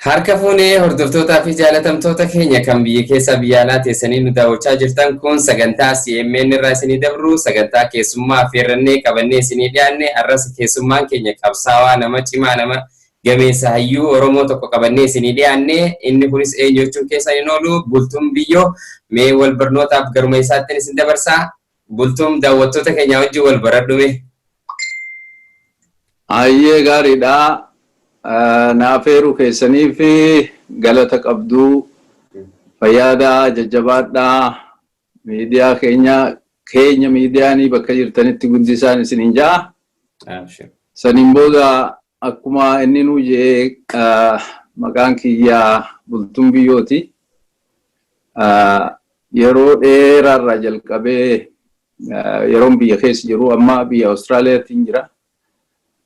Harka fuunee hordoftootaa fi jaalatamtoota keenya kan biyya keessa biyya alaa teessanii nu daawwachaa jirtan kun sagantaa CMN irraa isinii dabru sagantaa keessummaa affeerrannee qabannee isinii dhiyaanne arras keessummaan keenya qabsaawaa nama cimaa nama gameessa hayyuu Oromoo tokko qabannee isinii dhiyaanne inni kunis eenyu jechuun keessan hin oolu Bultuun Biyyoo mee wal barnootaaf garuma isaatti isin dabarsaa Bultuun daawwattoota keenya wajjin wal baradhume. Ayyee gaariidha. Naafeeru keessanii fi galata qabduu fayyaada jajjabaadhaa miidiyaa keenya miidiyaanii bakka jirtanitti guddisaan isinin jaa. Saniin booda akkuma inni nuu jee maqaan kiyyaa Bultuun Biyyooti. Yeroo dheeraarraa jalqabee yeroon biyya keessa jiru amma biyya Awustiraaliyaatti jira.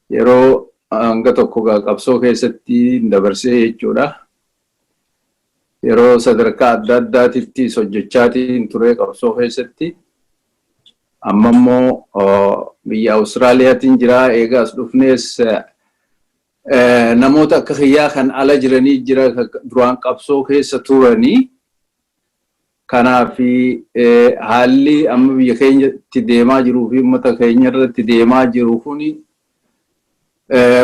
Yeroo hanga tokko qabsoo keessatti dabarsee jechuudha. Yeroo sadarkaa adda addaatitti hojjechaatiin ture qabsoo keessatti. Amma immoo biyya Awustiraaliyaatti jira. Eegaas dhufnees namoota akka kiyyaa kan ala jiranii jira duraan qabsoo keessa turanii. Kanaaf haalli amma biyya keenyatti deemaa jiruu fi uummata keenya irratti deemaa jiru kuni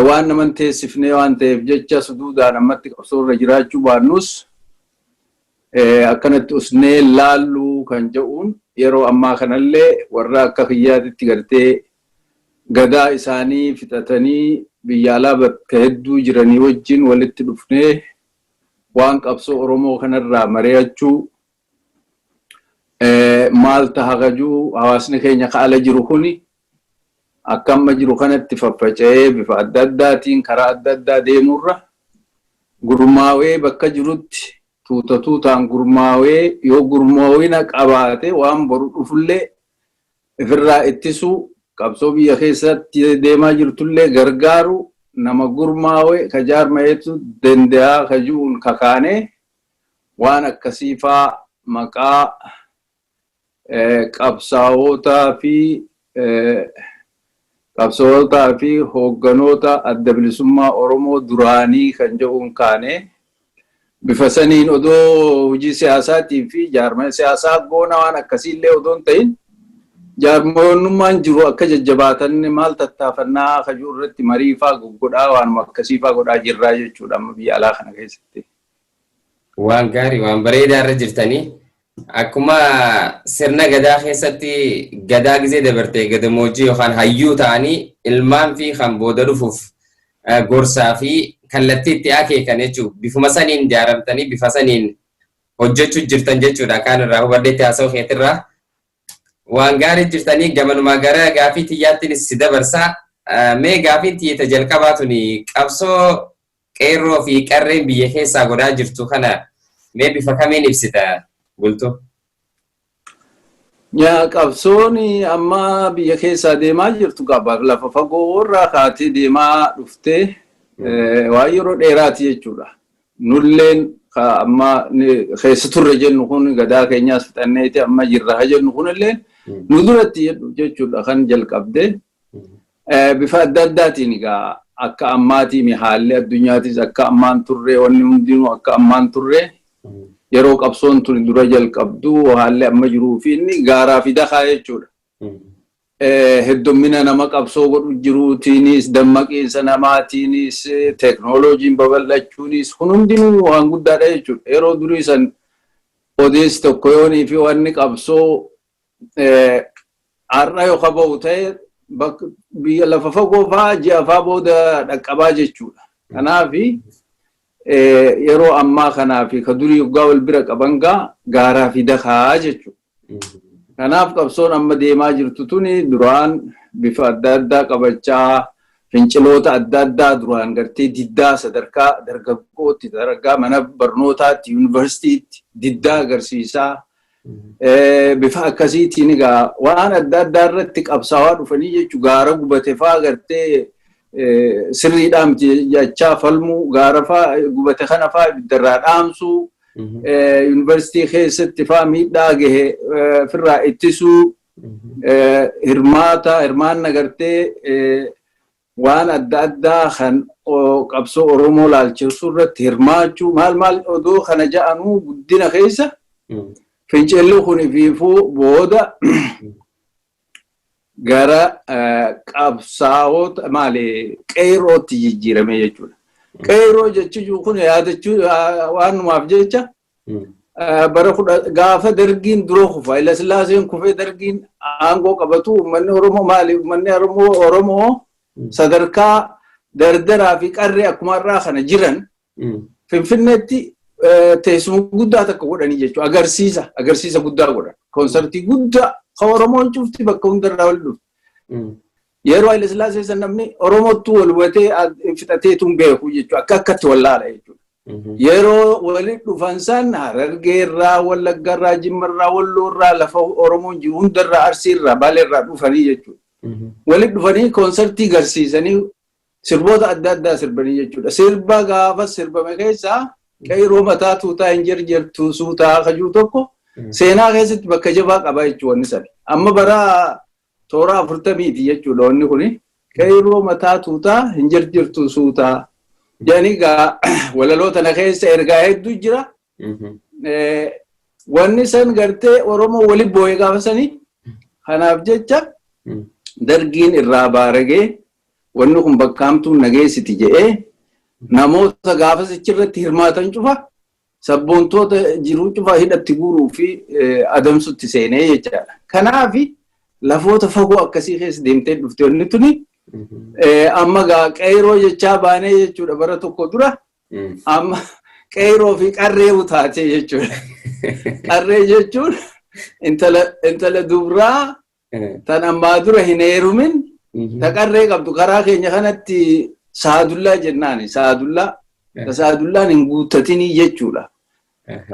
waan naman teessifnee waan ta'eef jecha suduudhaan ammatti qabsoo irra jiraachuu baannus akkanatti usnee laalluu kan jedhuun yeroo ammaa kanallee warra akka kiyyaatitti gartee gadaa isaanii fixatanii biyya alaa bakka hedduu jiranii wajjin walitti dhufnee waan qabsoo Oromoo kanarraa mari'achuu maal tahagajuu hawaasni keenya kaala jiru kuni akkamma jiru kanatti faffaca'ee bifa adda addaatiin karaa adda addaa deemurra gurmaawee bakka jirutti tuutaan gurmaawee yoo gurmaawina qabaate waan boru dhufullee ifirraa ittisuu qabsoo biyya keessatti deemaa jirtullee gargaaru nama gurmaawee ka jaarmayeetu danda'a ka jiruun kakaanee waan akkasiifaa maqaa qabsaa'otaa fi hoogganoota adda bilisummaa Oromoo duraanii kan jedhuun kaane bifa saniin odoo hojii siyaasaatii fi jaarmaya siyaasaa goona waan akkasiillee odoon ta'in jaarmayummaan jiru akka jajjabaatan maal tattaafannaa kajuu irratti mariifaa godhaa waan akkasiifaa godhaa jirraa jechuudha amma biyya alaa kana keessatti. Waan gaarii waan bareedaa irra jirtanii. Akkuma sirna gadaa keessatti gadaa gizee dabartee gadamoojii yookaan hayyuu ta'anii ilmaan fi kan booda dhufuuf gorsaa fi kallattii itti akeekan jechuudha. Bifuma saniin ijaaramtanii bifa saniin hojjechuu jirtan jechuudha. Kaan irraa hubaddeetti haasa'u keetirraa waan gaarii jirtanii gamanumaa gara gaafii xiyyaattiin si dabarsaa. Mee gaafiin xiyyata jalqabaa tuni qabsoo qeerroo fi qarreen biyya keessaa godhaa jirtu kana mee bifa kamiin ibsita? Bultu. Yaa qabsoon amma biyya keessaa deemaa jirtu qaba lafa fagoo irraa kaatee deemaa dhuftee waan yeroo dheeraati jechuudha. Nulleen amma keessa turre jennu kun gadaa keenyaas fixanneeti amma jirra jennu kunillee nu duratti jechuudha kan jalqabde bifa adda addaatiin egaa akka ammaatiin haalli addunyaatis akka ammaan turre wanni hundinuu akka ammaan turre. Yeroo qabsoon tun dura jalqabdu haalli amma jiruu fi inni gaaraa fi dakaa jechuudha. Heddummina nama qabsoo godhu jiruutiinis dammaqiinsa namaatiinis teeknooloojiin babal'achuunis kun hundinuu waan guddaadha jechuudha. Yeroo durii san odeessi tokko yoonii fi wanni qabsoo har'a yoo qabahu ta'e biyya lafa fagoo fa'aa ji'a fa'aa booda dhaqqabaa jechuudha. Kanaafi yeroo ammaa kanaa fi ka durii waggaa wal bira qaban gaaraa fi dakaa jechuudha. Kanaaf qabsoon amma deemaa jirtu tuni duraan bifa adda addaa qabachaa finciloota adda addaa duraan gartee diddaa sadarkaa dargaggootti sadarkaa mana barnootaatti yuunivarsiitiitti diddaa agarsiisaa bifa akkasiitiin egaa waan adda addaa irratti qabsaawaa dhufanii jechuudha. Gaara gubate fa'aa gartee sirriidhaan jechaa falmuu gaara fa'aa gubate kana fa'aa ibiddarraa dhaamsuu yuunivarsiitii keessatti fa'aa miidhaa gahe ofirraa ittisuu hirmaanna gartee waan adda addaa kan qabsoo Oromoo laalchisuu irratti hirmaachuu maal odoo kana ja'anuu guddina keessa fincilli kun fiifuu booda gara qabsaa'ota qeerrootti jijjiirame jechuudha. Qeerroo jechuun kun yaadachuu waan numaaf jecha bara gaafa dargiin dura kufa Haile Sillaaseen kufee dargiin aangoo qabatu uummanni Oromoo sadarkaa dardaraa fi qarree akkuma irraa kana jiran Finfinneetti teessuma guddaa takka godhanii jechuudha. Agarsiisa guddaa godhan. Koonsartii guddaa kan Oromoon cufti bakka hundarraa wal dhufti. Yeroo Haile Sillaasee san namni Oromootti wal hubatee fixateetuun beeku jechuudha. Akkatti wallaala jechuudha. Yeroo walitti dhufan san Harargeerraa, Wallaggarraa, Jimmarraa, Walloorraa lafa Oromoon jiru hundarraa Arsiirraa, Baaleerraa dhufanii jechuudha. Walitti dhufanii koonsartii garsiisanii sirboota adda addaa sirbanii jechuudha. Sirba gaafa sirbame keessaa qeerroo mataa tuutaa hin jirjertu suutaa kajuu tokko seenaa keessatti bakka jabaa qaba jechuudha wanni sani. Amma bara toora 40 jechuudha wanni kuni qeerroo mataa tuutaa hin jirjertu suutaa. Yani walaloo tana keessa ergaa hedduu jira. Wanni san gartee Oromoo waliin boo'ee gaafa sanii kanaaf jecha dargiin irraa baaragee wanni kun bakkaamtuun nageessiti jedhee namoota gaafas achirratti hirmaatan cufa sabboontoota jiruu cufa hidhatti guuruu fi adamsutti seenee jechaadha. Kanaaf lafoota fagoo akkasii keessa deemtee dhufte wanni tuni amma qeerroo jechaa baanee jechuudha bara tokko dura amma qeerroo fi qarree utaatee jechuudha. Qarree jechuun intala dubraa tan ammaa dura hin heerumin ta qarree qabdu karaa keenya kanatti saadullaa jennaani saadullaan hin guuttatinii jechuudha.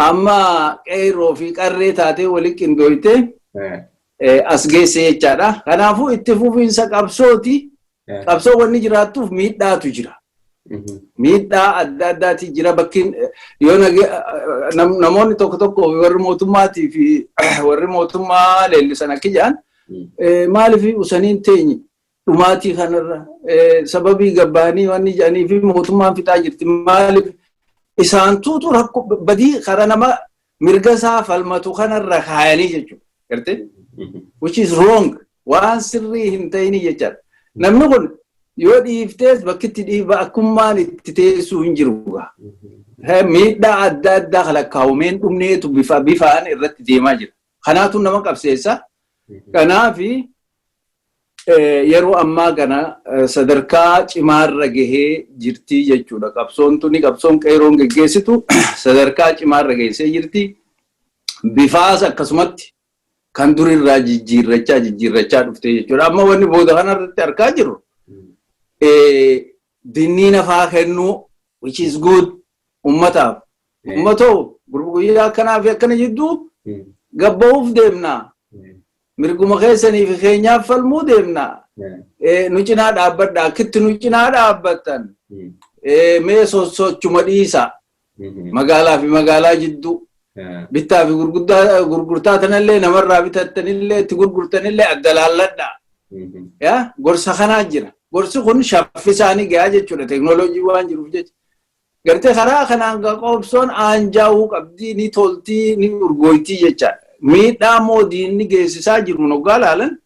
Amma qeerroo fi qarree taatee waliin qindooytee as geesse jechaadha. Kanaafuu itti fufiinsa qabsooti. Qabsoo wanni jiraattuuf miidhaatu jira. Miidhaa adda addaati jira bakkiin yoo namoonni tokko warri mootummaatii fi warri mootummaa leellisan akka jedhan maaliif usaniin teenye dhumaatii kanarra sababii gabbaanii wanni jedhanii fi mootummaan fixaa jirti maaliif isaantuutu rakkoo badii karaa nama mirga isaa falmatu kanarra kaayanii jechuudha. Gartee? Which is wrong. Waan sirrii hin ta'inii jechaadha. Namni kun yoo dhiiftees bakkitti dhiiba akkummaan itti teessuu hin jiru. Miidhaa adda addaa kalakkaa'umeen dhumneetu bifaan irratti deemaa jira. Kanaatu nama qabseessa. Kanaaf yeroo ammaa kana sadarkaa cimaarra gahee jirti jechuudha. Qabsoon qeerroon geggeessitu sadarkaa cimaarra geessee jirti. Bifaas akkasumatti kan durirraa jijjiirrachaa dhufte jechuudha. Amma wanni booda kanarratti argaa jirru dinnii nafaa kennuu which is good ummataaf. Ummatoo guyyaa akkanaa fi akkana jidduu gabba'uuf deemnaa. Mirguma keessanii fi keenyaaf falmuu deemnaa. Nu cinaa dhaabbadhaa. Akkitti nu cinaa dhaabbattan. Mee sochuma dhiisa. Magaalaa fi magaalaa jidduu. Bittaa fi gurgurtaa tanallee namarraa bitattanillee itti gurgurtanillee adda laalladhaa. Gorsa kanaa jira. Gorsi kun shaffisaanii gahaa jechuudha. Teknooloojii waan jiruuf jecha. Gartee karaa kanaan qabsoon aanjaa'uu qabdii ni toltii ni urgooytii jechaadha. Miidhaa moodiinni geessisaa jiru noggaa laalan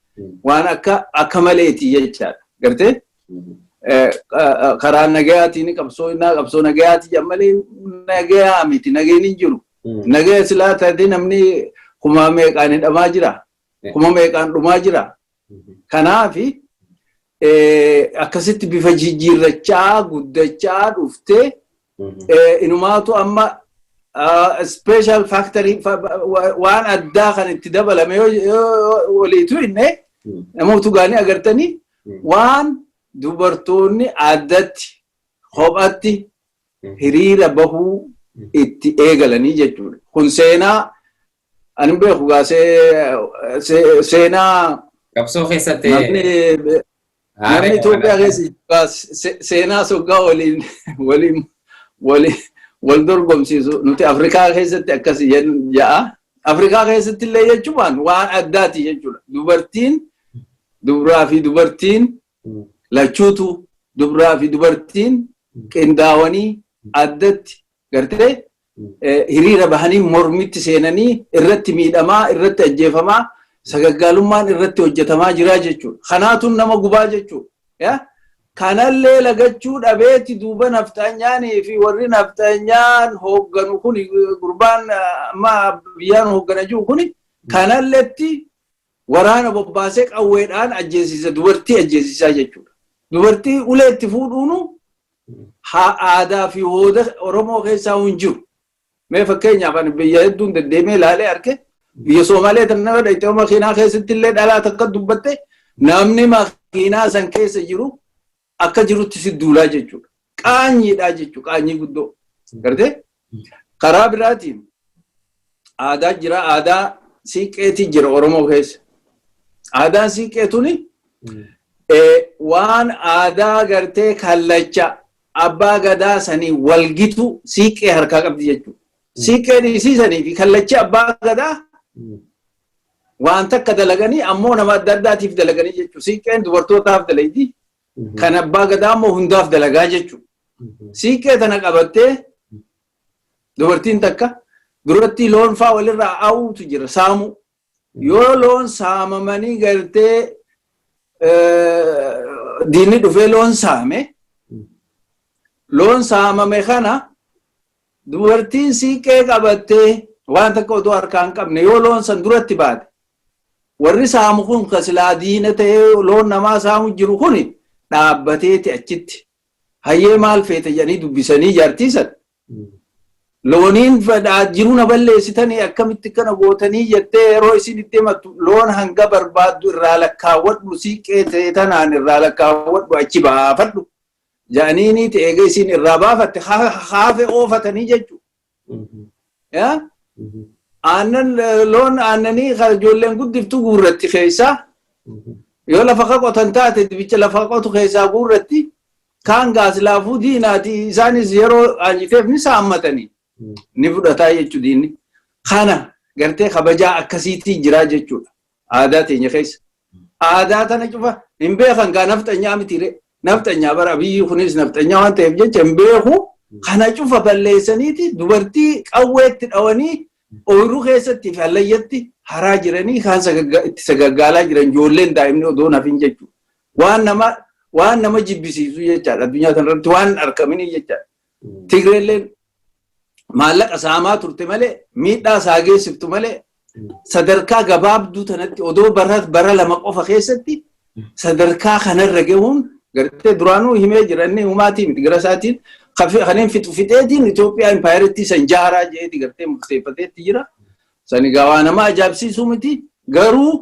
waan akka maleetii jechaadha. Gartee karaa nagayaatiin qabsoo nagayaati jammalee nagayaa miti nageen hin jiru. Nagaya silaa taatee namni kuma meeqaan hidhamaa jira. Kuma meeqaan dhumaa jira. Kanaafi akkasitti bifa jijjiirrachaa guddachaa dhuftee inumaatu amma special factory waan addaa kan itti dabalame waliitu inni namoota gaanii agartanii waan dubartoonni addatti kophatti hiriira bahuu itti eegalanii jechuudha. Kun seenaa ani beeku seenaa qabsoo keessatti namni Itoophiyaa keessa seenaa soggaa wal dorgomsiisu nuti Afrikaa keessatti akkasii ja'a. Afrikaa keessatti illee jechuun waan addaati jechuudha. Dubartiin dubraa fi dubartiin lachuutu dubraa fi dubartiin qindaawanii addatti gartee hiriira bahanii mormitti seenanii irratti miidhamaa irratti ajjeefamaa sagaggaalummaan irratti hojjetamaa jira jechuudha. Kanaatu nama gubaa jechuudha. Kanallee lagachuu dhabeeti duuba nafxanyaanii fi warri nafxanyaan hoogganu kun gurbaan amma biyyaan hooggana jiru kun kanalleetti waraana bobbaasee qawweedhaan ajjeesisa dubartii ajjeesisaa jechuudha. Dubartii ulee itti fuudhuunu aadaa fi hooda Oromoo keessaa hin jiru. Mee fakkeenyaaf ani biyya hedduun deddeemee ilaalee arge biyya Soomalee tanna dhayitee makiinaa keessatti illee dhalaa takka dubbatte namni makiinaa san keessa jiru akka jirutti si duulaa jechuudha. Qaanyiidhaa jechuudha. Qaanyii guddoo. Gartee karaa biraatiin aadaa jira. Aadaa siiqqeetii jira Oromoo keessa. Aadaan siiqqee tuni waan aadaa gartee kallacha abbaa gadaa sanii walgitu siiqqee harkaa qabdi jechuudha. Siiqqeen isiisanii fi kallachi abbaa gadaa waan takka dalaganii ammoo nama adda addaatiif dalaganii jechuudha. Siiqqeen dubartootaaf dalagdi. Kan abbaa gadaa ammoo hundaaf dalagaa jechuudha. Siiqqee tana qabattee dubartiin takka duratti loon faa walirraa aawutu jira saamu. Yoo loon saamamanii gartee diinni dhufee loon saame loon saamame kana dubartiin siiqqee qabattee waan takka otoo harkaa hin qabne yoo loon san duratti baate warri saamu kun kasilaa diina ta'ee loon namaa saamu jiru kuni dhaabbateeti achitti hayyee maal feete jedhanii dubbisanii jaartiisan looniin jiru na balleessitanii akkamitti kana gootanii jettee yeroo isin itti himattu loon hanga barbaaddu irraa lakkaawwadhu siiqqee ta'e tanaan irraa lakkaawwadhu achi baafadhu jedhanii ta'eega isin irraa baafatte haafe oofatanii jechuudha. Loon aannanii ijoolleen guddiftu guurratti keessaa yoo lafa qotan taate dibicha lafa qotu keessaa guurratti kaan gaaslaafuu diinaati isaanis yeroo aanjiteef ni saammatanii ni fudhataa jechuudha diinni. Kana gartee kabajaa akkasiitii jira jechuudha aadaa teenya keessa. Aadaa tana cufa hin beekan gaa nafxanyaa mitiire nafxanyaa bara biyyi kunis nafxanyaa waan ta'eef jecha hin beeku kana cufa balleessaniiti dubartii qawweetti dhawanii ooyiruu keessatti fi allayyatti haraa jiranii kaan itti sagaggaalaa jiran ijoolleen daa'imni odoo nafin jechuudha. Waan nama jibbisiisu jechaadha addunyaa kanarratti waan argaminii jechaadha. Tigreelleen maallaqa saamaa turte malee miidhaa isaa geessiftu malee sadarkaa gabaabduu tanatti odoo bara lama qofa keessatti sadarkaa kanarra gahuun gartee duraanuu himee jiranne humaatii miti gara isaatiin kanneen fixeetiin Itoophiyaa impaayiritti san jaaraa jedheeti gartee murteeffateetti jira. Sani waa nama ajaa'ibsiisuu miti garuu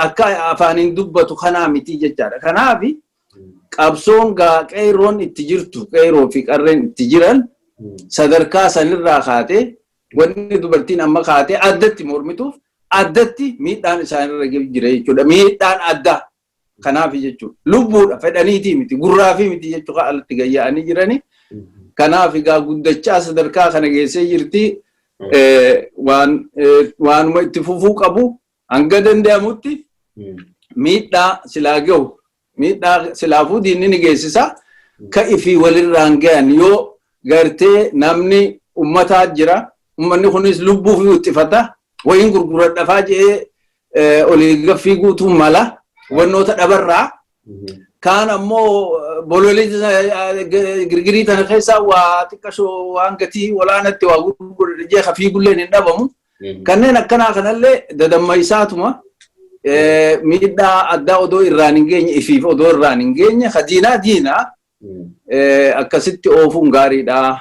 akka afaaniin dubbatu kanaa miti jechaadha. Kanaaf qabsoon qeerroon itti jirtu qeerroo fi qarreen itti jiran sadarkaa sanirraa kaatee wanni dubartiin amma kaatee addatti mormituuf addatti miidhaan isaanirra jira jechuudha. Miidhaan addaa kanaaf jechuudha. Lubbuudha fedhaniitii miti gurraa fi miti jechuudha alatti gayya'anii jiranii. Kanaaf egaa guddachaa sadarkaa kana geessee jirti. Waanuma itti fufuu qabu hanga danda'amutti miidhaa silaa gahu miidhaa silaafuu diinni ni geessisa ka'ii fi walirraan gahan yoo gartee namni ummataa jira ummanni kunis lubbuu fi uttifata wayin gurguradhafaa jedhee olii gaffii guutuu mala wannoota dhabarraa kaan ammoo bololii girgirii tana keessaa waa xiqqashoo waan gatii walaanatti waa gurguruu jeeqa fiigulleen hin dhabamu. Kanneen akkanaa kanallee dadammaysaatuma miidhaa addaa odoo irraan hin geenye ifiif odoo irraan hin geenye diinaa akkasitti oofuun gaariidha.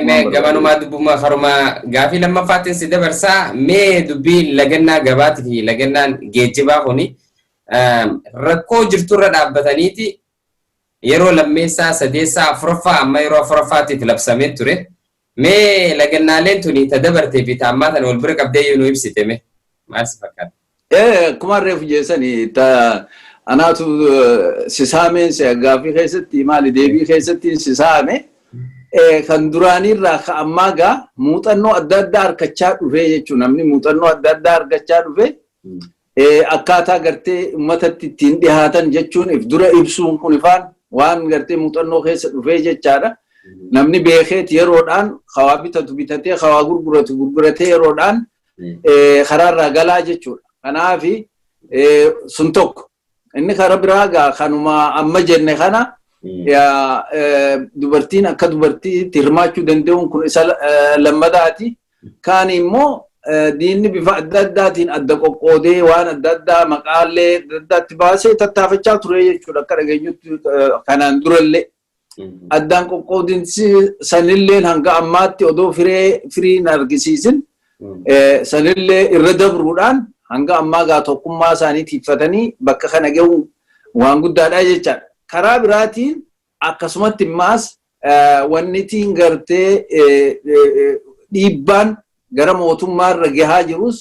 Mee gabanumaa dubbuma harumaa gaafii lammaffaatiin si dabarsaa mee dubbii lagannaa gabaatii fi lagannaan geejjibaa kuni rakkoo jirturra dhaabbataniiti yeroo lammeessaa sadeessaa afuraffaa amma yeroo afuraffaatiif labsamee ture. Mee lagannaaleen tuni tadabartee fi taammaa tana wal bira qabdee yoo nu ibsite mee maal si fakkaata? Akkuma reefu jeessanii anaatu sisaameen gaafii keessatti maali deebii keessatti sisaame kan duraanirraa ka ammaa gaa muuxannoo adda addaa argachaa dhufee jechuun namni muuxannoo adda addaa argachaa dhufee akkaataa gartee uummatatti ittiin dhihaatan jechuun if dura ibsuun kun ifaan waan gartee muuxannoo keessa dhufee jechaadha. Namni beekeet yeroodhaan hawaa bitatu bitatee hawaa gurguratu gurguratee yeroodhaan karaarraa galaa jechuudha. Kanaafi sun tokko. Inni karaa biraa gaa kanuma amma jenne kana dubartiin akka dubartiitti hirmaachuu danda'uun kun isa lammadaati. Kaan immoo diinni bifa adda addaatiin adda qoqqoodee waan adda addaa maqaalee adda addaatti baasee tattaafachaa ture jechuudha. Akka dhageenyutti kanaan durallee. Addaan qoqqoodinsi sanillee hanga ammaatti odoo firiin argisiisin sanillee irra dabruudhaan hanga ammaa gaa tokkummaa isaanii tiifatanii bakka kana ga'uun waan guddaadha jechaadha. Karaa biraatiin akkasumatti immaas wannitiin gartee dhiibbaan gara mootummaarra gahaa jirus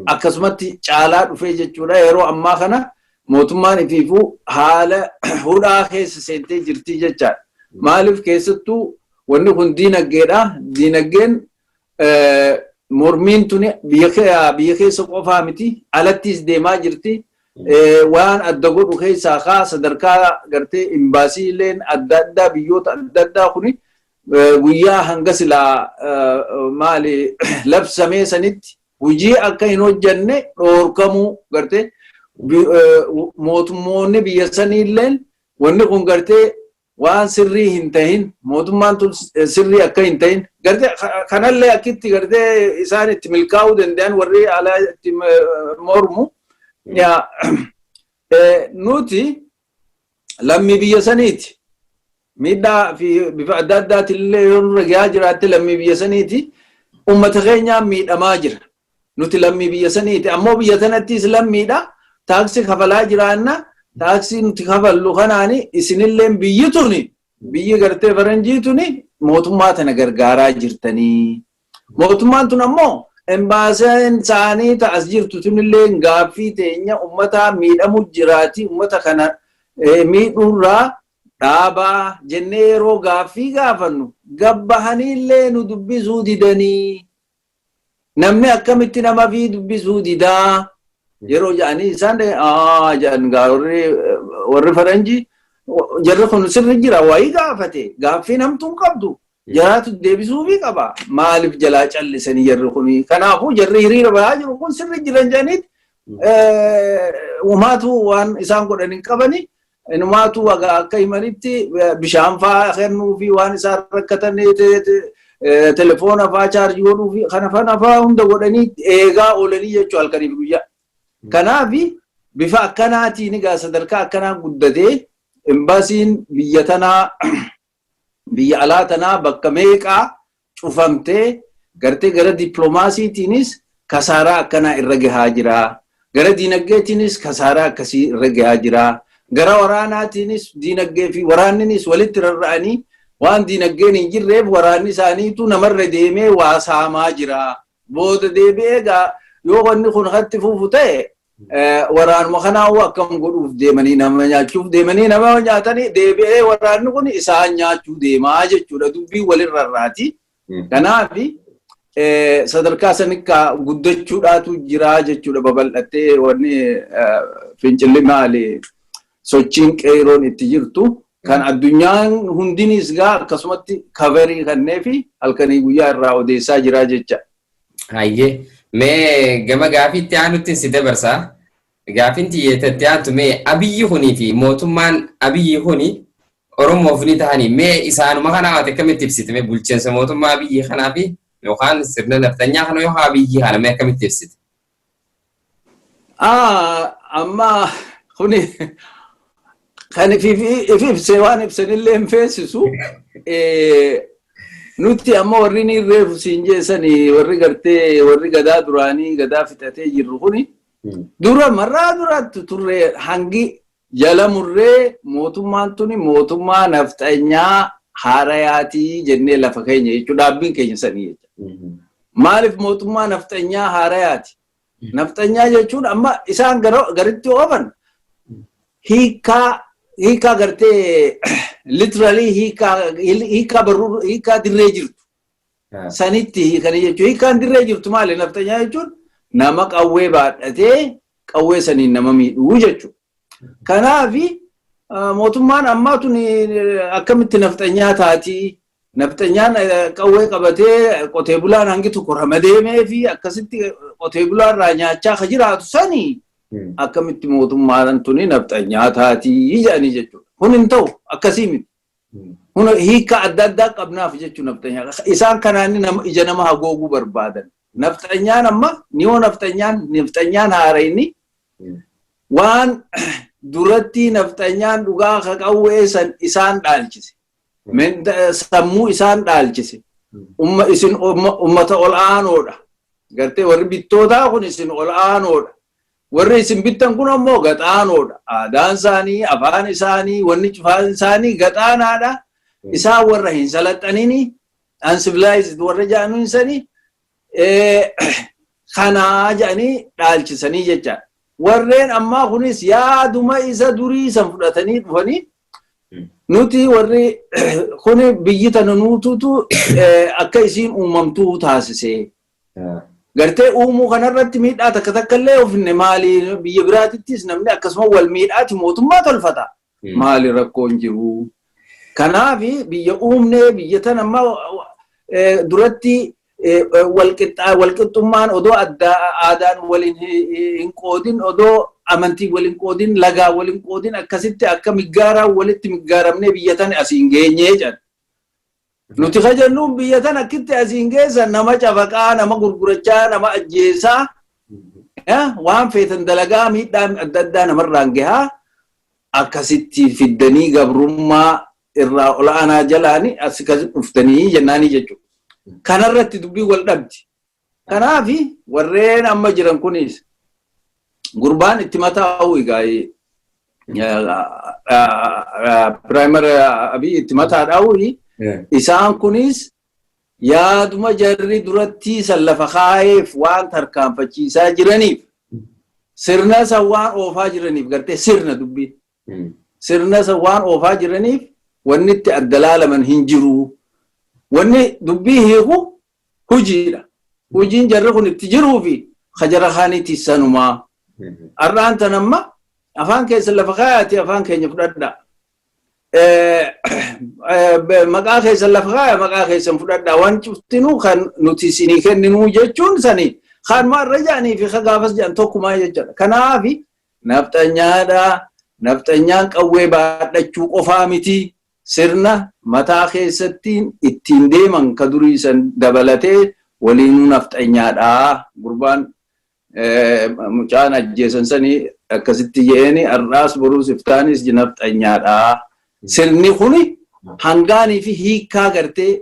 akkasumatti caalaa dhufee jechuudha. Yeroo ammaa kana mootummaan ifiifuu haala hudhaa keessa seentee jirti jechaadha. Maaliif keessattuu wanni kun diinagdeedha. Diinagdeen mormiin tuni biyya keessa qofaa miti alattis deemaa jirti. Waan adda godhu keessaa kaa sadarkaa gartee imbaasiileen adda addaa biyyoota adda addaa kuni guyyaa hanga silaa maali labsamee sanitti hojii akka hin hojjanne dhoorkamuu gartee mootummoonni biyya saniilleen wanni kun gartee waan sirrii hin tahin mootummaan tun sirrii akka hin tahin gartee kanallee akkitti gartee isaan itti milkaa'uu danda'an warri alaa itti mormu nuti lammii biyya saniiti miidhaa fi bifa adda addaatillee yoo nurra gahaa jiraatte lammii biyya saniiti ummata keenyaan miidhamaa jira nuti lammii biyya saniiti ammoo biyya sanattis lammiidha taaksii kafalaa jiraanna taaksii nuti kafallu kanaani isinilleen biyyi tuni biyyi gartee faranjii tuni mootummaa tana gargaaraa jirtanii mootummaan tun ammoo embaaseen isaanii ta'as jirtu tunillee gaaffii teenya ummata miidhamu jiraati ummata kana miidhuurraa dhaabaa jennee yeroo gaaffii gaafannu gabbahaniillee nu dubbisuu didanii namni akkamitti nama fi dubbisuu didaa yeroo jedhanii isaan jedhan warri faranjii jarri kun sirri jira wayii gaafate gaaffii namtuun qabdu jaraatu deebisuufii qaba maaliif jalaa callisanii jarri kun kanaafuu jarri hiriira bahaa jiru kun sirri jiran jedhaniit umaatu waan isaan godhan hin qabani inumaatu akka himanitti bishaan faa kennuu fi waan isaan rakkatan telefoona faa chaarjii godhuu fi kana faa hunda godhanii eegaa oolanii jechuu halkaniif guyyaa. Kanaafi bifa akkanaatiin egaa sadarkaa akkanaa guddatee embaasiin biyya tanaa biyya alaa tanaa bakka meeqaa cufamtee gartee gara dippiloomaasiitiinis kasaaraa akkanaa irra gahaa jira. Gara diinagdeetiinis kasaaraa akkasii irra gahaa jira. Gara waraanaatiinis diinagdee fi waraanninis walitti rarra'anii waan diinagdeen hin jirreef waraanni isaaniitu namarra deemee waa saamaa jira. Booda deebi'ee egaa yoo wanni kun hatti fufu ta'e waraanuma kanaa akkam godhuuf deemanii nama nyaachuuf deemanii nama nyaatanii deebi'ee waraanni kun isaan nyaachuu deemaa jechuudha dubbii walirrarraati. Kanaafi sadarkaa sanikka guddachuudhaatu jira jechuudha babal'attee wanni fincilli maali sochiin qeeroon itti jirtu kan addunyaan hundinis gaa akkasumatti kaverii kanneefi halkanii guyyaa irraa odeessaa jira jecha. Hayyee mee gama gaafiitti aanutti si dabarsaa gaafiin xiyyeeffatti aantu mee abiyyi hunii fi mootummaan abiyyi hunii oromoof ni ta'anii mee isaanuma kanaa waan akkamitti ibsite mee bulchiinsa mootummaa abiyyi kanaa fi yookaan sirna naftanyaa kana yookaan abiyyi kana mee akkamitti ibsite? Amma kuni kan ifibse waan ibsanillee hin feesisu nuti amma warri ni reefu siin jeessanii warri gartee warri gadaa duraanii gadaa fixatee jirru kuni dura marraa duratti turre hangi jala murree mootummaan tuni mootummaa naftanyaa haarayaatii jennee lafa keenya jechuudha dhaabbiin keenya sanii jechuudha. Maaliif mootummaa naftanyaa haarayaati? Naftanyaa jechuun amma isaan garitti oofan hiikaa gartee literally hiikaa dirree jirtu sanitti hiikanii jechuudha. Hiikaan dirree jirtu maali naftanyaa jechuun nama qawwee baadhatee qawwee saniin nama miidhuu jechuudha. Kanaafi mootummaan ammaa tun akkamitti nafxanyaa taatii nafxanyaan qawwee qabatee qotee bulaan hangi tokko ramadeemee fi akkasitti qotee bulaan irraa nyaachaa ka jiraatu sanii akkamitti mootummaan tuni nafxanyaa taatii jedhanii jechuudha. Kun hin ta'u akkasii miti. Kun hiika adda addaa qabnaaf jechuun nafxanyaa. Isaan kanaan ija nama hagooguu barbaadan. Nafxanyaan amma niyoo nafxanyaan haarayni waan duratti nafxanyaan dhugaa ka qawwee san isaan dhaalchise. Sammuu isaan dhaalchise. Isin ummata ol aanoodha. Gartee warri bittootaa kun isin ol aanoodha. Warri isin bittan kun ammoo gaxaanoodha. Aadaan isaanii, afaan isaanii, wanni cufaan isaanii gaxaanaadha. Isaan warra hin salaxanini, uncivilized warra jedhanuun sanii kanaa jedhanii dhaalchisanii jecha. Warreen ammaa kunis yaaduma isa durii san fudhatanii dhufanii nuti warri kun biyyi tana nuututu akka isiin uumamtuu taasise. Gartee uumuu kanarratti miidhaa takka takka illee ofinne maali biyya biraatittis namni akkasuma wal miidhaati mootummaa tolfata. Maali rakkoon jiru. Kanaafi biyya uumnee biyya tana amma duratti walqixxummaan odoo aadaan waliin hin qoodin odoo amantii waliin qoodin lagaa waliin qoodin akkasitti akka miggaaraa walitti miggaaramnee biyya tana asiin geenyee jedhan. Nuti kajannuun biyya tana akkitti asiin geessan nama cafaqaa, nama gurgurachaa, nama ajjeesaa waan feetan dalagaa miidhaan adda addaa namarraan gahaa akkasitti fiddanii gabrummaa irraa ol'aanaa jalaani akkasitti dhuftanii jennaanii jechuudha. Kanarratti dubbii wal dhabdi. Kanaafi warreen amma jiran kunis gurbaan itti mataa'u egaa primary abii itti mataadhaa'u isaan kunis yaaduma jarri duratti san lafa kaayeef waan tarkaanfachiisaa jiraniif sirna san waan oofaa jiraniif gartee sirna dubbii sirna san waan oofaa jiraniif wanni itti addalaalaman hin jiru. Wanni dubbii hiiku hujiidha. Hujiin jarri kun itti jiruu fi khajara khaaniitti sanumaa. Arraan tan amma afaan keessa lafa kaayaati afaan keenya fudhadha. Maqaa keessa lafa kaaya maqaa keessa fudhadha. Waan cuftinuu kan nuti isinii kenninuu jechuun sanii kan maarra jedhanii fi gaafas jedhan tokkumaa jechuudha. Kanaafi nafxanyaadha. Nafxanyaan qawwee baadhachuu qofaa miti. Sirna mataa keessattiin ittiin deeman ka durii san dabalatee waliinuu nafxanyaadha. Gurbaan mucaan ajjeesan sanii akkasitti jeeni arraas boruus iftaanis nafxanyaadha. Sirni kuni hangaanii fi hiikaa gartee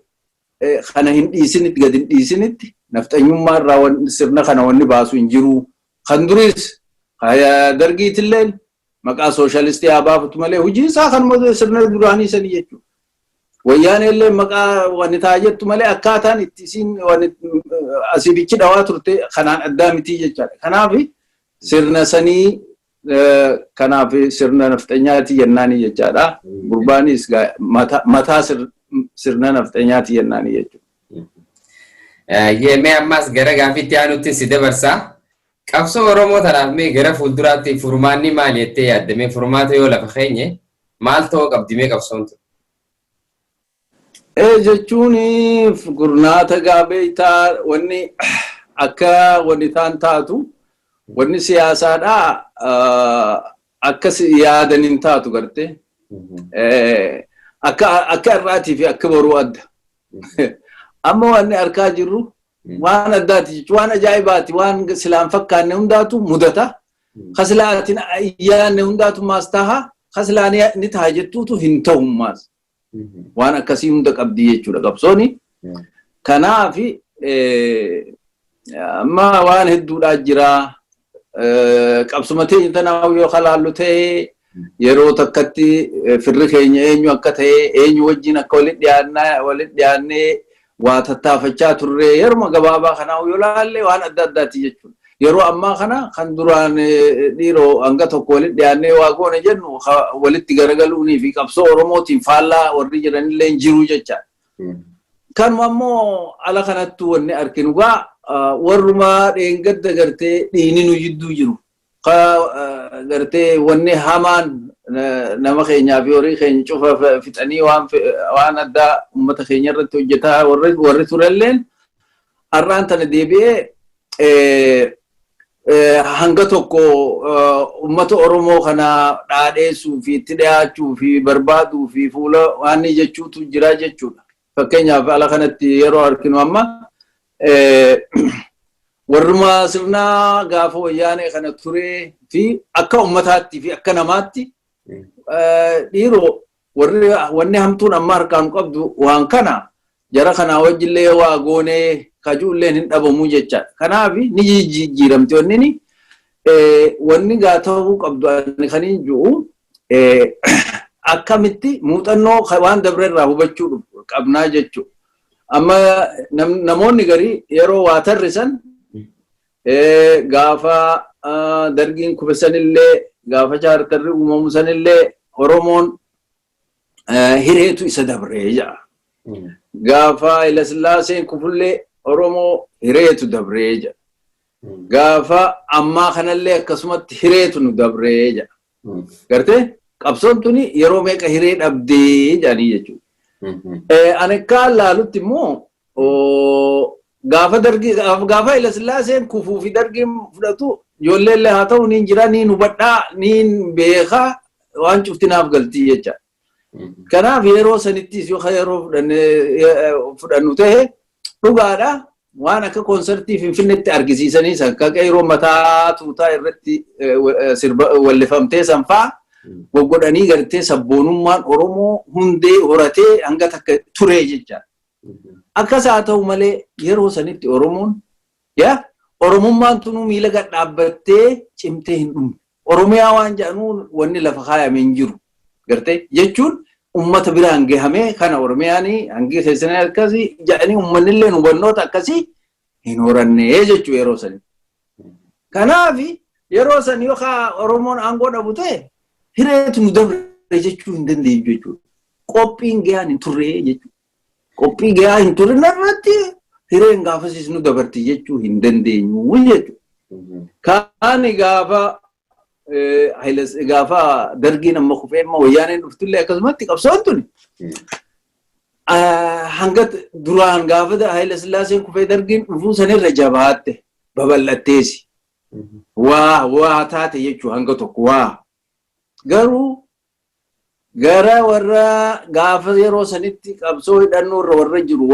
kana hin dhiisinitti gad hin dhiisinitti nafxanyummaa irraa sirna kana wanni baasu hin jiru. Kan duriis dargiitillee maqaa sooshaalistii haa baafatu malee hojii isaa kan sirna duraanii sanii jechuudha. Wayyaan illee maqaa wanni taa jettu malee akkaataan itti isiin asii bichi dhawaa turte kanaan addaa mitii jechaadha. Kanaaf sirna sanii kanaaf sirna nafxanyaati jennaanii jechaadha. Gurbaanis mataa sirna nafxanyaati jennaanii jechuudha. Yemee ammas gara gaafitti aanutti si dabarsaa. Qabsoo Oromoo tanaaf mee gara fuulduraatti furmaanni maal jettee yaaddamee furmaata yoo lafa keenye maal ta'uu qabdi mee qabsoon ture? Jechuun gurnaata gaabeetaa wanni akka wanni taan taatu wanni siyaasaadhaa akka yaadan hin taatu garte akka irraatii fi akka boruu adda. Amma wanni argaa jirru waan addaati jechuun waan ajaa'ibaati waan silaan fakkaanne hundaatu mudata. Kasilaatiin yaanne hundaatu maas taha kasilaan ni taha jettuutu hin ta'ummaas. Waan akkasii hunda qabdi jechuudha qabsooni. Kanaaf amma waan hedduudhaa jira. Qabsuma teenya tanaa yoo halaallu ta'e yeroo takkatti firri keenya eenyu akka ta'e eenyu wajjin akka walitti dhiyaannee waa tattaafachaa turre yeroo gabaabaa kanaa yoo laalle waan adda addaati jechuudha. Yeroo ammaa kana kan duraan dhiiroo hanga tokko walitti dhiyaannee waa goone jennu walitti garagaluunii fi qabsoo Oromootiin faallaa warri jiranillee hin jiru jechaadha. Kanuma ammoo ala kanattu wanni arginu gaa warrumaa dheengadda gartee dhiini nu jidduu jiru. gartee wanni hamaan nama keenyaa fi horii keenya cufa fixanii waan addaa uummata keenya irratti hojjetaa warri turelleen har'aan tana deebi'ee hanga tokko uummata Oromoo kana dhaadheessuu fi itti dhiyaachuu fi barbaaduu fi fuula waan jechuutu jira jechuudha. Fakkeenyaaf ala kanatti yeroo arginu amma warruma sirna gaafa wayyaanee kana turee fi akka ummataatti fi akka namaatti dhiiroo wanni hamtuun amma harkaan qabdu waan kana jara kana wajjillee waa goonee kajuulleen hin dhabamu jecha. Kanaaf ni jijjiiramte wanni gaa ta'uu qabdu ani kaniin jiru akkamitti muuxannoo waan dabre irraa hubachuu qabnaa jechuudha. Amma namoonni garii yeroo waa tarrisan gaafa dargiin kufisanillee gaafa chaartarri uumamu sanillee Oromoon hireetu isa dabree jira. Gaafa Haile Sillaaseen kufullee Oromoo hireetu dabree jira. Gaafa ammaa kanallee akkasumatti hireetu nu dabree jira. Gartee qabsoon tuni yeroo meeqa hiree dhabdee jedhanii jechuudha. Ani kaan laalutti immoo gaafa Haile Sillaaseen kufuu fi dargiin fudhatu ijoolleellee haa ta'u niin jira niin hubadhaa niin beekaa waan cuftinaaf galtii jecha. Kanaaf yeroo sanittis yoo yeroo fudhannu ta'e dhugaadha waan akka koonsartii Finfinneetti argisiisanii akka yeroo mataa tuutaa irratti wallifamtee sanfaa goggodhanii gartee sabboonummaan Oromoo hundee horatee hanga takka ture jecha. Akkas haa ta'u malee yeroo sanitti Oromoon Oromummaan tunuu miila gad dhaabbattee cimtee hin dhumne. Oromiyaa waan jedhanuun wanni lafa kaayame hin jiru. Gartee jechuun ummata biraan gahamee kana Oromiyaanii hangi keessanii akkasii jedhanii uummanillee hubannoota akkasii hin horanne jechuu yeroo sanii. Kanaaf yeroo sanii yookaan Oromoon aangoo dhabu ta'e hireetu nu dabre jechuu hin dandeenyu jechuudha. Qophiin gahaan hin turre jechuudha. Qophii gahaa hin turre irratti hireen gaafasiis nu dabarti jechuu hin dandeenyu jechuudha. Kaani gaafa dargiin amma kufee amma wayyaaneen dhuftullee akkasumatti qabsoon tuni. Hanga duraan gaafa Haile Sillaaseen kufee dargiin dhufuu sanirra jabaatte babal'atteesi. Waa taate jechuu hanga tokko waa. Garuu gara warra gaafa yeroo sanitti qabsoo hidhannoo irra warra jiru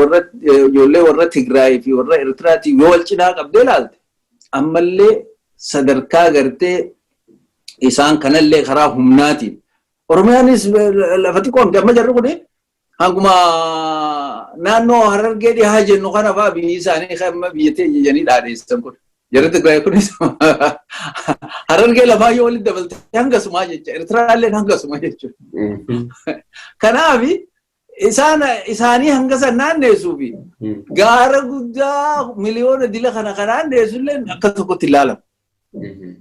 ijoollee warra Tigraay fi warra Eertiraatii yoo wal cinaa qabdee ilaalte ammallee sadarkaa gartee isaan kanallee karaa humnaatiin Oromiyaanis lafa xiqqoomte amma jarri kuni hanguma naannoo Harargee dhihaa jennu kana fa'aa biyyi isaanii kan biyyattii ijjanii dhaadheessan kun jarri Tigraay kunis Harargee lamaa yoo walitti dabalte hangasumaa jecha Eertiraallee hangasumaa jechuudha. Kanaaf isaanii hanga san naanneessuufi gaara guddaa miliyoona dila kana naanneessullee akka tokkotti ilaalama.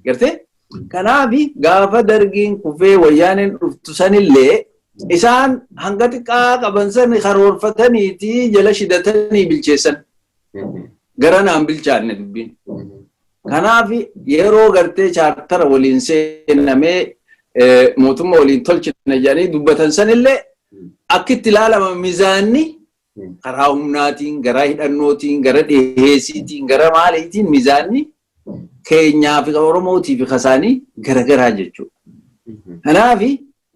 Gartee? Kanaaf gaafa dargiin kufee wayyaaneen dhuftu sanillee isaan hanga xiqqaa qaban san karoorfataniiti jala shidatanii bilcheessan. Gara naan bilchaanne dubbiin. Kanaaf yeroo gartee chaartara waliin seenamee mootummaa waliin tolchina jedhanii dubbatan sanillee akka itti ilaalama miizaanni karaa humnaatiin, gara hidhannootiin, gara dhiheessiitiin, gara maaliitiin miizaanni keenyaa fi Oromootii fi kasaanii garagaraa jechuudha. Kanaaf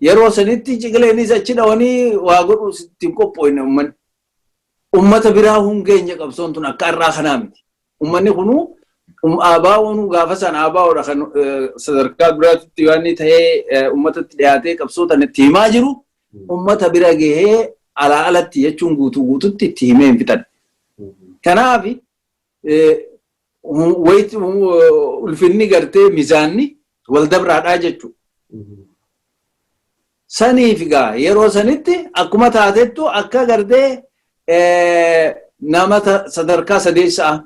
yeroo sanitti ciqileenis achi dhawanii waa godhu ittiin qophoofne uummanni. Uummata biraa hungeenya qabsoon tun akka irraa kanaa miti. Uummanni kunuu ABO'n gaafa sana ABO'dha kan sadarkaa biraatti waan ta'ee uummatatti dhiyaatee qabsootan itti himaa jiru uummata bira gahee alatti jechuun guutuutti itti himee hin fixan. Kanaaf ulfinni gartee miizaanni wal dabraadhaa jechuudha. Saniif gaa yeroo sanitti akkuma taatettu akka gartee nama sadarkaa sadeessaa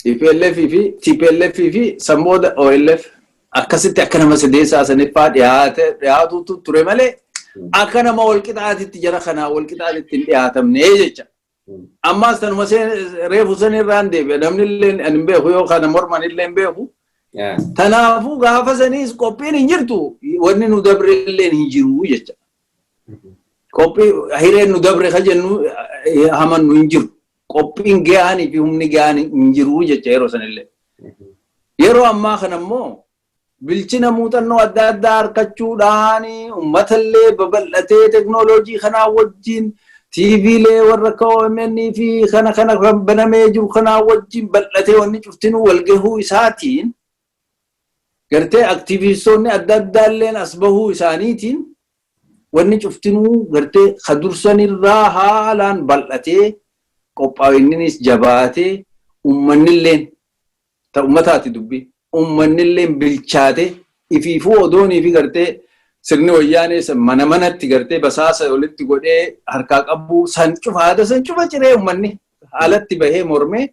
TPLF fi TPLF fi sammoota OLF akkasitti akka nama sadeessaa saniffaa dhiyaatutu ture malee akka nama walqixaatitti jara kanaa walqixaatitti hin dhiyaatamne jecha. Ammas tanuma reefu san irraan deebi'a namni illee hin beeku yookaan morman illee hin beeku. Kanaafuu gaafa saniis qophiin hin jirtu wanni nu dabre illee hin jiru jecha. Qophii hireen nu dabre ka jennu haman nu hin jiru. Qophiin gahaanii fi humni gahaan hin jiru jecha yeroo sanillee. Yeroo ammaa kana immoo bilchina muuxannoo adda addaa harkachuudhaan uummatallee babal'atee teknooloojii kanaa wajjin TVlee warra OMN fi kana banamee jiru kanaa wajjin bal'atee wanni cuftinuu walgahuu isaatiin gartee aktivistoonni adda addaalleen as bahuu isaaniitiin wanni cuftinuu gartee kadursanirraa haalaan bal'atee qophaa'innis jabaatee ummannilleen ta ummataati dubbi ummannilleen bilchaate ifiifuu odoonii fi gartee sirni wayyaanee mana manatti gartee basaasa walitti godhee harkaa qabu san cufa ciree ummanni haalatti bahee mormee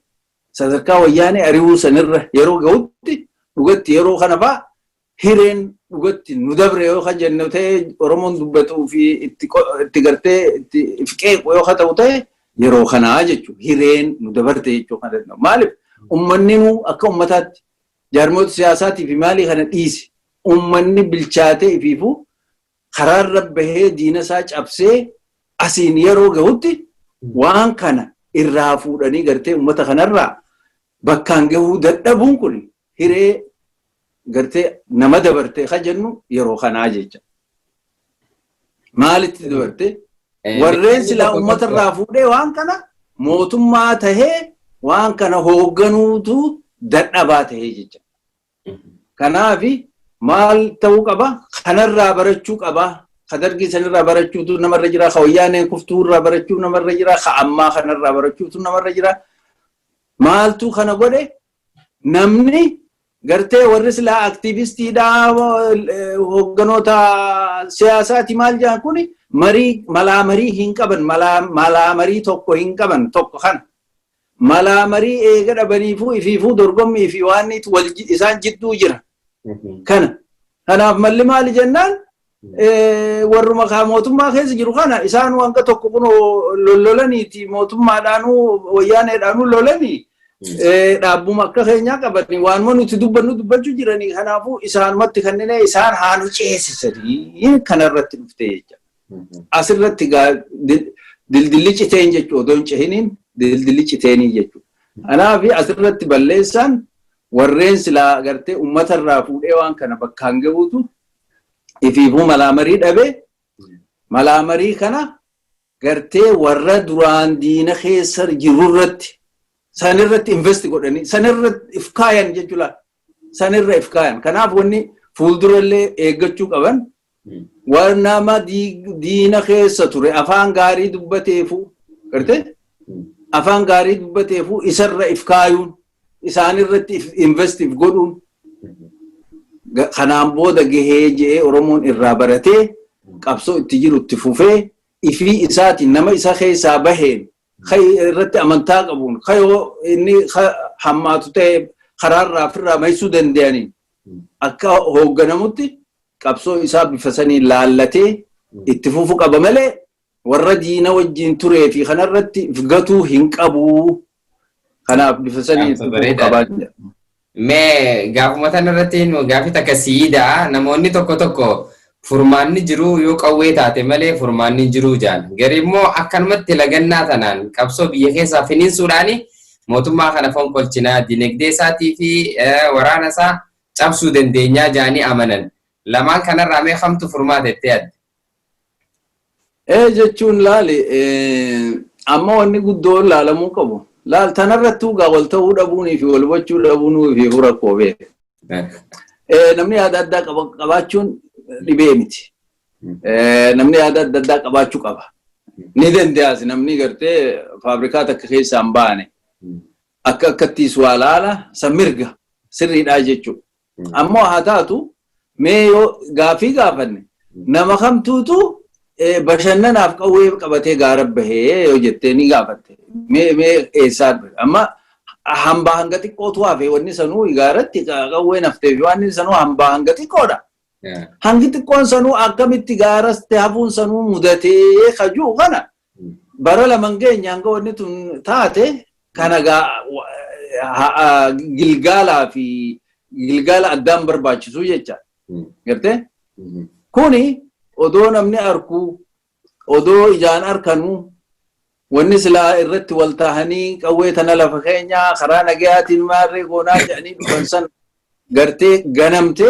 sadarkaa wayyaanee ari'uu sanirra yeroo ga'utti dhugatti yeroo kana faa hireen dhugatti nu dabre yoo kan jennu ta'e Oromoon dubbatuu fi itti gartee itti ifqeequ yoo kan ta'u ta'e yeroo kanaa jechuudha hireen nu dabarte jechuudha kan danda'u. Maaliif ummanni nu akka ummataatti jaarmoota siyaasaatii fi maalii kana dhiise ummanni bilchaatee ifiifuu karaarra bahee diina isaa cabsee asiin yeroo gahutti waan kana irraa fuudhanii gartee ummata kanarraa bakkaan gahuu dadhabuun kun hiree gartee nama dabarte kan jennu yeroo kanaa jecha. Maalitti dabarte? Warreen silaa uummatarraa fuudhee waan kana mootummaa tahee waan kana hoogganuutu dadhabaa tahee jecha. Kanaafi maal ta'uu qaba? Kanarraa barachuu qaba. Kadargii sanirraa barachuutu namarra jira. Wayyaaneen kuftuurraa barachuu namarra jira. Ammaa kanarraa barachuutu namarra jira. Maaltu kana godhe? Namni gartee warri silaa aktivistiidhaa hoogganoota siyaasaati maal jedhan kuni malaa marii hin qaban malaa marii tokko hin qaban tokko kana malaa marii eega dhabaniifuu ifiifuu dorgommii fi waan isaan jidduu jira kana kanaaf malli maali jennaan warruma mootummaa keessa jiru kana isaan wanta tokko kun lolaniiti mootummaadhaanuu wayyaaneedhaanuu lolanii dhaabbuma akka keenyaa qabanii waan nuti dubbachuu jiranii kanaafuu isaanumatti kanneen isaan haanu ceesisanii kanarratti dhufte jecha. Asirratti dildilli citeen jechuudha odoo hin cehiniin dildilli citeenii jechuudha. Kanaaf asirratti balleessaan warreen silaa gartee uummatarraa fuudhee waan kana bakkaan gahuutu ifiifuu malaamarii dhabee malaamarii kana gartee warra duraan diina keessa jirurratti sanirratti invest godhanii sanirratti ifkaayan jechuudha. Sanirra ifkaayan. Kanaaf wanni fuuldurallee eeggachuu qaban waan nama diina keessa ture afaan gaarii dubbateefuu gartee afaan gaarii dubbateefuu isarra ifkaayuun isaanirratti investif godhuun kanaan booda gahee je'ee Oromoon irraa baratee qabsoo itti jiru itti fufee ifii isaatiin nama isa keessaa baheen irratti amantaa qabuun kayoo inni hammaatu ta'e karaarraa ofirraa maysuu danda'aniin akka hoogganamutti qabsoo isaa bifa saniin laallatee itti fufu qaba malee warra diina wajjin turee fi kanarratti gatuu hin qabu. Kanaaf bifa saniin itti fufu qabaa. Mee gaafuma tanarratti gaafii takka siidaa namoonni tokko furmaanni jiru yoo qawwee taate malee furmaanni jiru jaan. Gari immoo akkanumatti lagannaa tanaan qabsoo biyya keessaa finiinsuudhaani mootummaa kana fonqolchinaa dinagdee isaatii fi waraana isaa cabsuu dandeenyaa jaanii amanan. Lamaan kanarraa mee kamtu furmaata itti yaadde? Jechuun laali amma wanni guddoo laalamuu qabu. Laal tanarratti ugaa wal ta'uu dhabuunii fi wal hubachuu dhabuunii fi fura koobee. Namni yaada addaa qabaachuun dhibee miti. Namni yaada adda addaa qabaachuu qaba. Ni dandeessi namni gartee faabrikaa takka keessaa hin baane. Akkattiis waa laala san mirga sirriidhaa jechuudha. Ammoo haa taatu mee yoo gaafii gaafanne nama kamtuutu bashannanaaf qawwee qabatee gaara bahee yoo jettee ni gaafatte. Mee eessaa amma hambaa hanga xiqqootu hafe wanni sanuu gaaratti qawwee naftee fi wanni sanuu hambaa hanga xiqqoodha. Hangi xiqqoon sanuu akkamitti gaaras hafuun sanuu mudatee kajuu kana bara laman keenya hanga wanni tun taate kana gilgaala addaan barbaachisu jecha. Gartee? Kuni odoo namni arku, odoo ijaan arkanu, wanni silaa irratti wal tahanii qawwee tana lafa keenyaa karaa nagayaatiin maarree goonaa jedhanii dhufan san gartee ganamte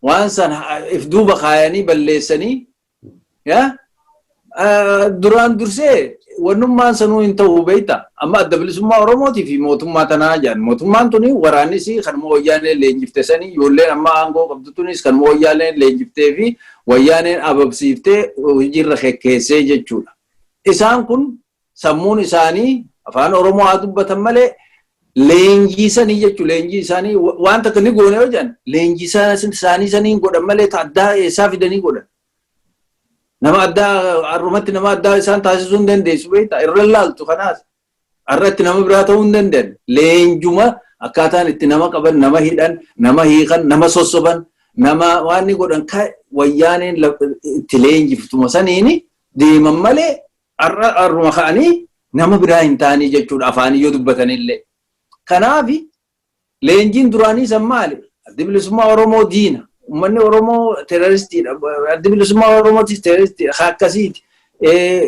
waan san if duuba kaayanii balleessanii duraan dursee wannummaan sanuu hin ta'uu beeyta. Amma adda bilisummaa Oromootii fi mootummaa tanaa jedhan. Mootummaan tuni waraannis kanuma wayyaaneen leenjiftee sanii ijoolleen amma aangoo qabdu tunis kanuma wayyaaneen leenjiftee fi wayyaaneen ababsiiftee hojiirra keessee jechuudha. Isaan kun sammuun isaanii afaan Oromoo haa dubbatan malee leenjii sanii jechuudha. Leenjii isaanii waan takka ni goone yoo jedhan leenjii isaanii sanii godhan malee addaa eessaa fidanii godhan. Nama addaa har'umatti nama addaa isaan taasisuu hin dandeessu beektaa irra laaltu kanaas har'atti nama biraa ta'uu hin dandeenye. Leenjuma akkaataan itti nama qaban, nama hidhan, nama hiikan, nama sossoban, nama waan ni godhan wayyaaneen itti leenjiftuma saniini deeman malee har'uma ka'anii nama biraa hin taanii jechuudha afaanii yoo dubbatanillee. Kanaaf leenjiin duraanii san maali? Adda bilisummaa Oromoo diina. Uummanni Oromoo terroristiidha. Adda bilisummaa Oromootis terroristiidha. Akkasiiti.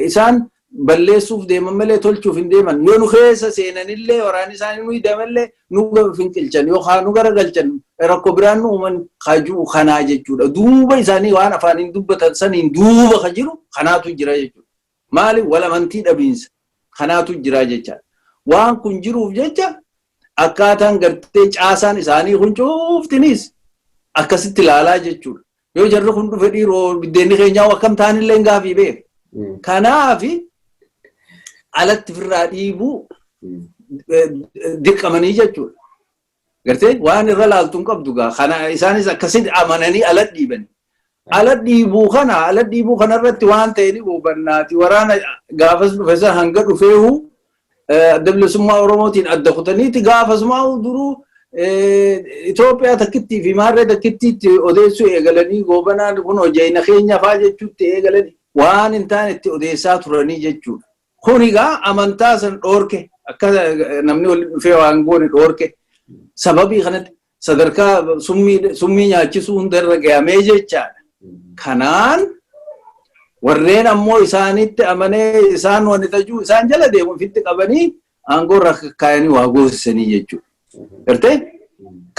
Isaan balleessuuf deeman malee tolchuuf hin deeman. Yoo nu keessa seenanillee waraanni isaanii nu hidhamallee nu finqilchan yookaan nu garagalchan rakkoo biraan nu uuman kajuu kanaa jechuudha. Duuba isaanii waan afaaniin dubbatan saniin duuba ka jiru kanaatu jira jechuudha. Maali? Wal amantii dhabiinsa kanaatu jira jecha. Waan kun jiruuf jecha akkaataan gartee caasaan isaanii kun cuuftinis akkasitti ilaalaa jechuudha. Yoo jarri kun dhufe dhiiroo biddeenni keenyaa akkam taanillee gaafii beeku. Kanaaf alatti firraa dhiibuu dirqamanii jechuudha. Gartee waan irra laaltuun qabdu gaa kana isaanis akkasitti amananii ala dhiibani. Ala dhiibuu kanarratti waan ta'e ni hubannaati. Waraana gaafas dhufe san hanga dhufeehu adda bilisummaa Oromootiin adda kutaniiti gaafasumaa duruu Itoophiyaa takkittii fi maarree takkittiitti odeessuu eegalanii goobanaan kun hojjeena keenya faa jechuutti eegalanii waan hin taane itti odeessaa turanii jechuudha. Kun egaa amantaa san dhoorke akka namni waliin dhufee waan goone dhoorke sababii kanatti sadarkaa summii nyaachisuu hundarra ga'amee jechaadha. Kanaan warreen ammoo isaanitti amanee isaan wanni tajuu isaan jala deemu ofitti qabanii aangoo irra kaayanii waa goosisanii jechuudha. Gartee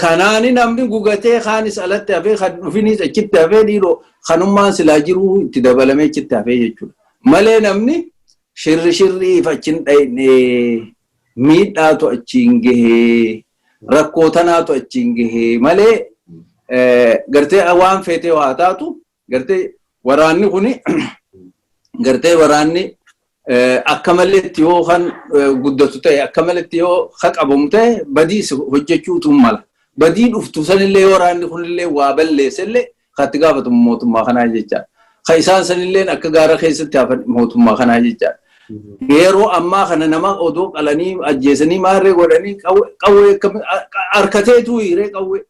kanaani namni gugatee kaanis alatti hafee kan dhufinis achitti hafee dhiiroo kanummaan silaa jiruu itti dabalamee achitti hafee jechuudha. Malee namni shirri fachin dhayne miidhaatu achiin gahee rakkoo tanaatu achiin gahee malee gartee waan feetee waa taatu gartee waraanni kuni gartee waraanni akka maletti yoo kan guddatu ta'e akka maletti yoo qabamu ta'e badii hojjechuutu mala. Badii dhuftu sanillee waraanni kunillee waa balleessellee katti gaafatamu mootummaa kanaa jechaadha. Ka isaan sanillee akka gaara keessatti hafan mootummaa kanaa jechaadha. Yeroo ammaa kana nama odoo qalanii ajjeesanii maarree godhanii qawwee harkateetu hiiree qawwee.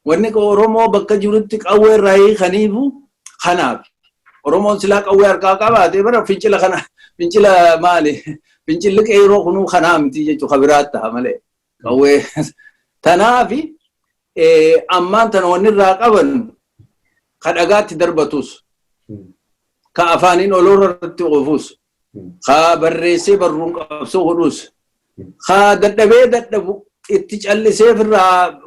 Wanni Oromoo bakka jirutti qawwee irraa hiikaniifu kanaaf. Oromoon silaa qawwee harkaa qabaatee bara fincila kana fincila maali? Fincilli qeeroo kunuu kanaa miti jechuudha biraatti ta'a malee. Qawwee tanaafi ammaan tana wanni irraa qaban ka dhagaatti darbatus ka afaaniin oloorratti oofus ka barreessee barruun qabsoo godhus ka dadhabu itti callisee firraa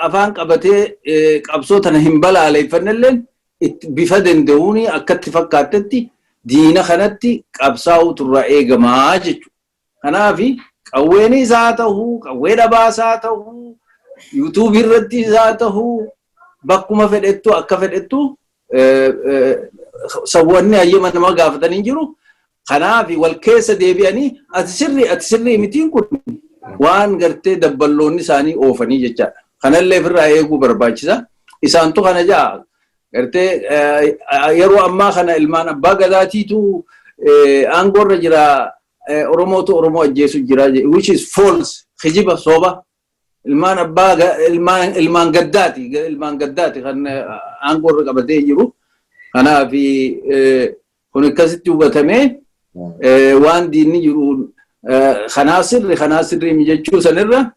afaan qabatee qabsoo tana hin balaaleeffannelleen bifa danda'uuni akkatti fakkaattetti diina kanatti qabsaa'utu irraa eegamaa jechuudha. Kanaafi qawweenis haa ta'uu, qawwee dhabaas haa ta'uu, yuutuubii irrattis haa ta'uu, bakkuma fedhettu akka fedhettu sawwanni hayyama nama gaafatanii jiru. Kanaafi wal keessa deebi'anii ati sirrii mitiin kun waan gartee dabballoonni isaanii oofanii jechaadha. Kanallee ofirraa eeguu barbaachisa. Isaantu kana ja'a. Gartee yeroo ammaa kana ilmaan abbaa gadaatiitu aangoorra jira Oromootu Oromoo ajjeesu jira which is false kijiba soba ilmaan abbaa ilmaan gaddaati kan aangoorra qabatee jiru. Kanaaf kun akkasitti hubatamee waan diinni jiru kanaa sirri mijechuu sanirra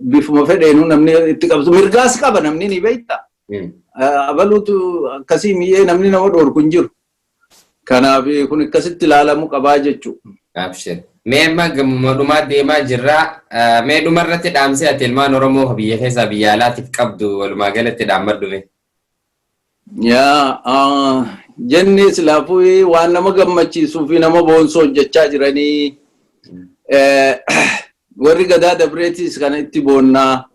bifuma fedheenu namni itti qabsu mirgaas qaba namni ni beekta. Abaluutu akkasii mi'ee namni nama dhoorku hin jiru. Kanaaf kun akkasitti ilaalamu qabaa jechuudha. Abshir. Mee amma gammadumaa deemaa jirra. Mee dhumarratti dhaamsee ati ilmaan Oromoo biyya keessaa biyya alaatiif qabdu walumaa galatti dhaammadhume. Yaa jennee silaafuu waan nama gammachiisuu fi nama boonsoo hojjechaa jiranii warri gadaa dabreetis kana itti boonnaa.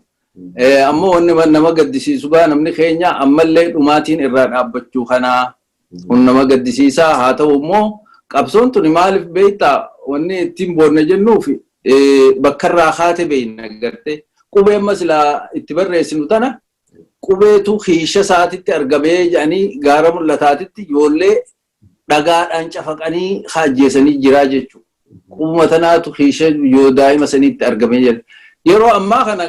Ammoo wanni nama gaddisiisu gaa namni keenya ammallee dhumaatiin irraa dhaabbachuu kanaa kun nama gaddisiisaa haa ta'u immoo qabsoon tuni maaliif beektaa wanni ittiin boonna jennuuf bakka irraa haate beekna gartee qubee amma silaa itti barreessinu tana qubeetu hiisha isaatitti argamee jedhanii gaara mul'ataatitti ijoollee dhagaadhaan cafaqanii haajjeesanii jiraa jechuudha. Qubuma tanaatu hiisha yoo daa'ima saniitti argamee jira. Yeroo ammaa kana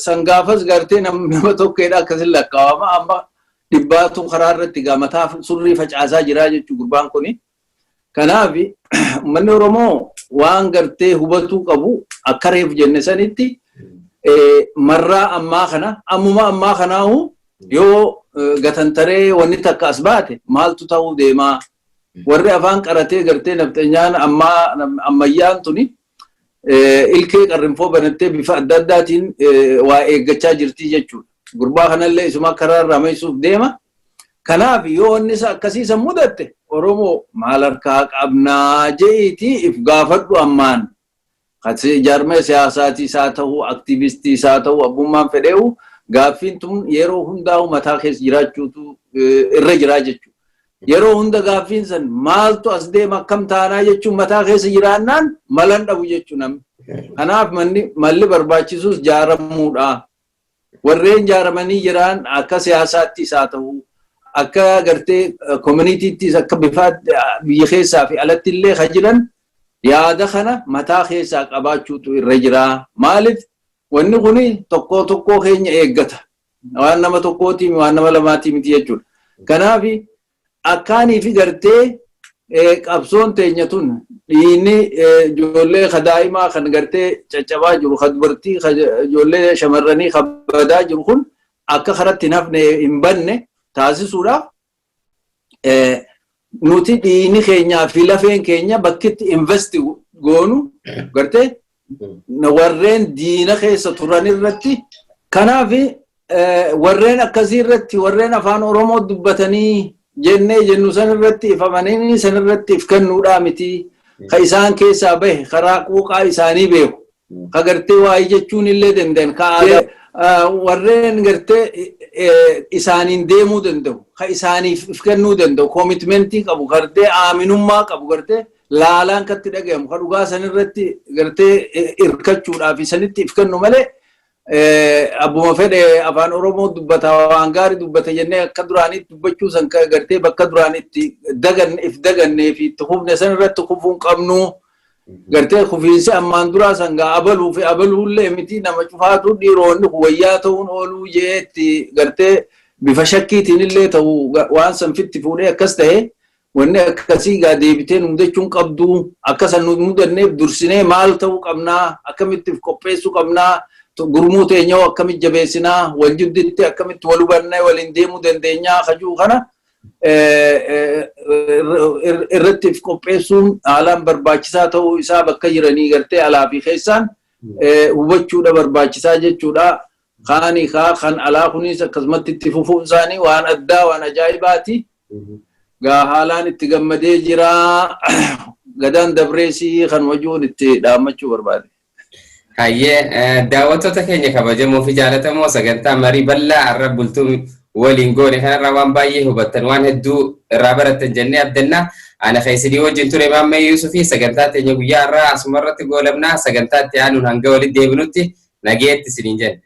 sangaafas gartee nama tokkeedha akkasin lakkaawama amma dhibbaatu karaa irratti mataa surrii facaasaa jiraa jechuudha gurbaan kuni. Kanaaf uummanni Oromoo waan gartee hubatuu qabu akka reef jenne sanitti marraa ammaa kana ammuma ammaa kanaahu yoo gatantaree wanni takka as baate maaltu ta'uu deemaa warri afaan qaratee gartee nafxanyaan ammayyaan tuni ilkee qarrinfoo banattee bifa adda addaatiin waa eeggachaa jirti jechuudha. Gurbaa kanallee isuma karaa irraa meessuuf deema. Kanaaf yoo wanni isa akkasiisan mudatte Oromoo maal harkaa qabnaa jeetii if gaafadhu ammaan. Jaarmee siyaasaatiis haa ta'u, aktiivistiis haa ta'u, abbummaan fedheewu gaaffiin tun yeroo hundaa'u mataa keessa jiraachuutu irra jiraa jechuudha. Yeroo hunda gaaffiin san maaltu as deema akkam taanaa jechuun mataa keessa jiraannaan malan dhabu jechuu namni. Kanaaf malli barbaachisus jaaramuudha. Warreen jaaramanii jiran akka siyaasaattis haa ta'u, akka gartee koominiitiittis akka biyya keessaa fi alatti illee kan jiran yaada kana mataa keessaa qabaachuutu irra jira. Maaliif wanni kuni tokkoo keenya eeggata. Waan nama tokkootii waan nama lamaatii miti jechuudha. Kanaaf akkaanii fi gartee qabsoon teenya tun dhiinni ijoollee kadaa'imaa kan gartee caccabaa jiru kan dubartii ijoollee shamarranii kan badaa jiru kun akka karatti nafne hin banne taasisuudhaaf nuti dhiinni keenyaa fi lafeen keenya bakkitti investi goonu gartee warreen diina keessa turan irratti kanaaf warreen akkasii irratti warreen afaan Oromoo dubbatanii jennee jennu san irratti ifamanii san irratti if kennuudhaa miti ka isaan keessaa bahe karaa quuqaa isaanii beeku ka gartee waa'ee jechuun illee danda'an ka warreen gartee isaaniin deemuu danda'u ka isaaniif if kennuu danda'u koomitmentii qabu gartee aaminummaa qabu gartee laalaan katti dhagayamu ka dhugaa san irratti gartee irkachuudhaaf isanitti if kennu malee abbuma fedhe afaan Oromoo dubbata waan gaarii dubbata jennee akka duraanitti dubbachuu san gartee bakka duraanitti if dagannee fi itti hufne san irratti kufuun qabnu gartee kufiinsi ammaan duraa san gaa abaluu fi abaluullee miti nama cufaatu dhiironni wayyaa ta'uun ooluu jeetti gartee bifa shakkiitiin illee ta'u waan san fitti fuudhee akkas ta'e wanni akkasii gaa deebitee mudachuun qabdu akkasan nu mudanneef dursinee maal ta'uu qabnaa akkamitti qopheessuu qabnaa gurmuu teenyaa akkamitti jabeessinaa wal jidditti akkamitti wal hubannee waliin deemuu dandeenyaa kajuu kana irratti qopheessuun haalaan barbaachisaa ta'uu isaa bakka jiranii gartee alaa fi keessaan hubachuudha barbaachisaa jechuudha. Kaanii kan alaa kunis akkasumatti itti fufuun isaanii waan addaa waan ajaa'ibaati. Gaa haalaan itti gammadee jira. Gadaan dabreesii kan wajuun itti dhaammachuu barbaade. Hayyee daawwattoota keenya kabajamoo fi jaallatamoo sagantaa marii bal'aa arra bultuu waliin goone kanarraa waan baay'ee hubattan waan hedduu irraa barattan jennee abdannaa. Ana keessidii wajjin ture Maammaa Yuusufii sagantaa teenya guyyaa irraa asuma irratti goolabnaa sagantaa itti aanuun hanga walitti deebinutti nageetti isiniin jenna.